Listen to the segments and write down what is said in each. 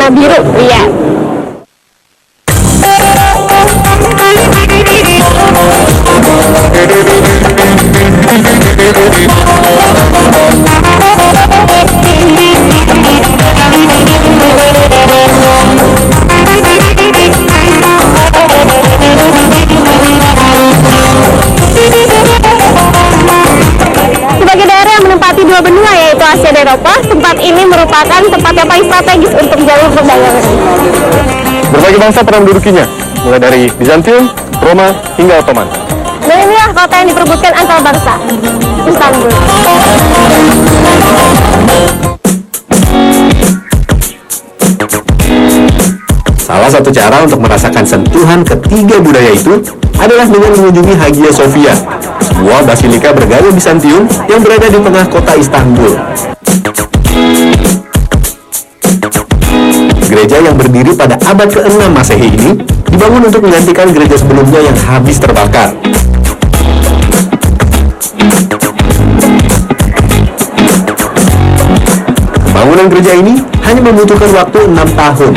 warna biru. Iya. Sebagai daerah yang menempati dua benua yaitu Asia dan Eropa, tempat ini merupakan tempat yang paling strategis untuk jalur perdagangan. Berbagai bangsa pernah mendudukinya, mulai dari Bizantium, Roma, hingga Ottoman. Dan inilah kota yang diperebutkan antar bangsa, Istanbul. Salah satu cara untuk merasakan sentuhan ketiga budaya itu adalah dengan mengunjungi Hagia Sophia, sebuah basilika bergaya Bizantium yang berada di tengah kota Istanbul. Gereja yang berdiri pada abad ke-6 Masehi ini dibangun untuk menggantikan gereja sebelumnya yang habis terbakar. Bangunan gereja ini hanya membutuhkan waktu 6 tahun.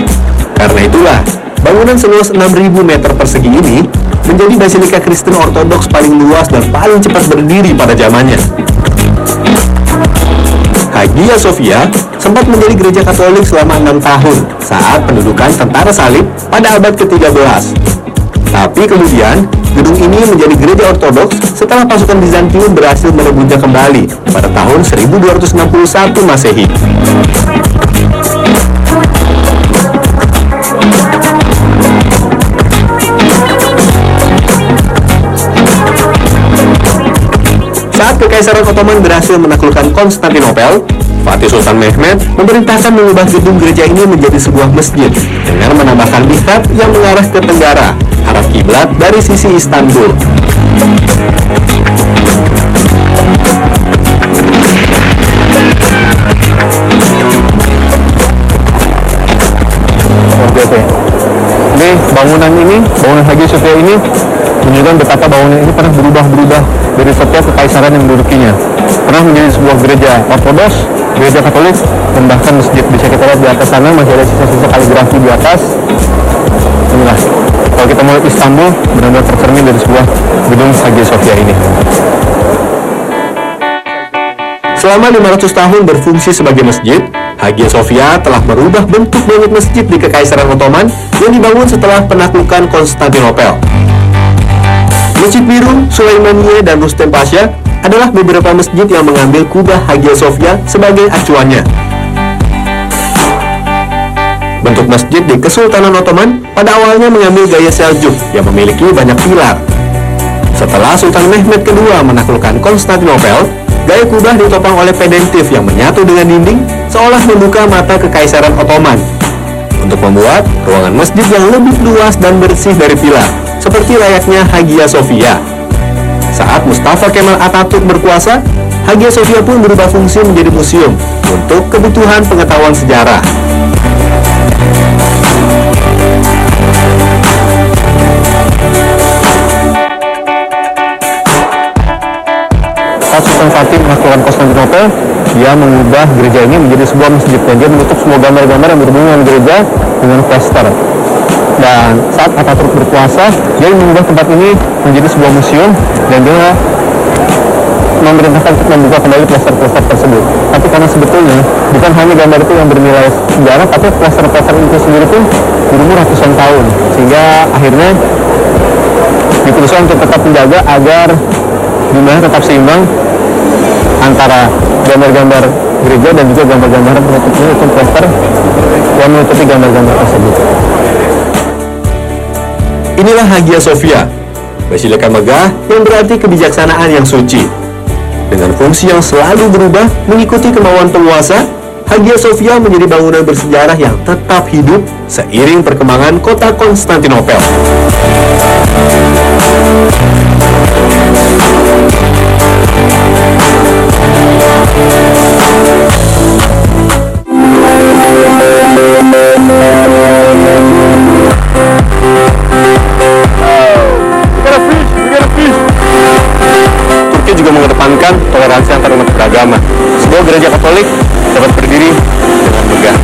Karena itulah, bangunan seluas 6.000 meter persegi ini menjadi basilika Kristen Ortodoks paling luas dan paling cepat berdiri pada zamannya. Hagia Sophia sempat menjadi gereja Katolik selama 6 tahun saat pendudukan tentara salib pada abad ke-13. Tapi kemudian, gedung ini menjadi gereja Ortodoks setelah pasukan Bizantium berhasil merebutnya kembali pada tahun 1261 Masehi. Saat Kekaisaran Ottoman berhasil menaklukkan Konstantinopel, Fatih Sultan Mehmed memerintahkan mengubah gedung gereja ini menjadi sebuah masjid dengan menambahkan mihrab yang mengarah ke tenggara, arah kiblat dari sisi Istanbul. Ini bangunan Hagia Sophia ini menunjukkan betapa bangunan ini pernah berubah-berubah dari setiap kekaisaran yang mendudukinya. Pernah menjadi sebuah gereja Ortodoks, gereja Katolik, dan bahkan masjid. Bisa kita lihat di atas sana masih ada sisa-sisa kaligrafi di atas. Inilah, kalau kita melihat Istanbul, benar-benar tercermin dari sebuah gedung Hagia Sophia ini. Selama 500 tahun berfungsi sebagai masjid, Hagia Sophia telah merubah bentuk bangunan masjid di Kekaisaran Ottoman yang dibangun setelah penaklukan Konstantinopel. Masjid Biru, Sulaimaniye, dan Rustem Pasha adalah beberapa masjid yang mengambil kubah Hagia Sophia sebagai acuannya. Bentuk masjid di Kesultanan Ottoman pada awalnya mengambil gaya Seljuk yang memiliki banyak pilar. Setelah Sultan Mehmed II menaklukkan Konstantinopel, gaya kubah ditopang oleh pendentif yang menyatu dengan dinding seolah membuka mata Kekaisaran Ottoman untuk membuat ruangan masjid yang lebih luas dan bersih dari pilar, seperti layaknya Hagia Sophia. Saat Mustafa Kemal Atatürk berkuasa, Hagia Sophia pun berubah fungsi menjadi museum untuk kebutuhan pengetahuan sejarah. Saat Sultan Fatih menaklukkan Konstantinopel, dia mengubah gereja ini menjadi sebuah masjid dan dia menutup semua gambar-gambar yang berhubungan dengan gereja dengan plaster. Dan saat Atatürk berkuasa, dia mengubah tempat ini menjadi sebuah museum dan dia memerintahkan untuk membuka kembali plaster-plaster tersebut. Tapi karena sebetulnya bukan hanya gambar itu yang bernilai sejarah, tapi plaster-plaster itu sendiri pun berumur ratusan tahun, sehingga akhirnya diputuskan untuk tetap menjaga agar jumlahnya tetap seimbang antara gambar-gambar gereja dan juga gambar-gambar penutupnya itu plaster yang menutupi gambar-gambar tersebut. Inilah Hagia Sophia, basilika megah yang berarti kebijaksanaan yang suci. Dengan fungsi yang selalu berubah mengikuti kemauan penguasa, Hagia Sophia menjadi bangunan bersejarah yang tetap hidup seiring perkembangan kota Konstantinopel. Turki juga mengedepankan toleransi antar umat beragama. Sebuah gereja Katolik dapat berdiri dengan megah.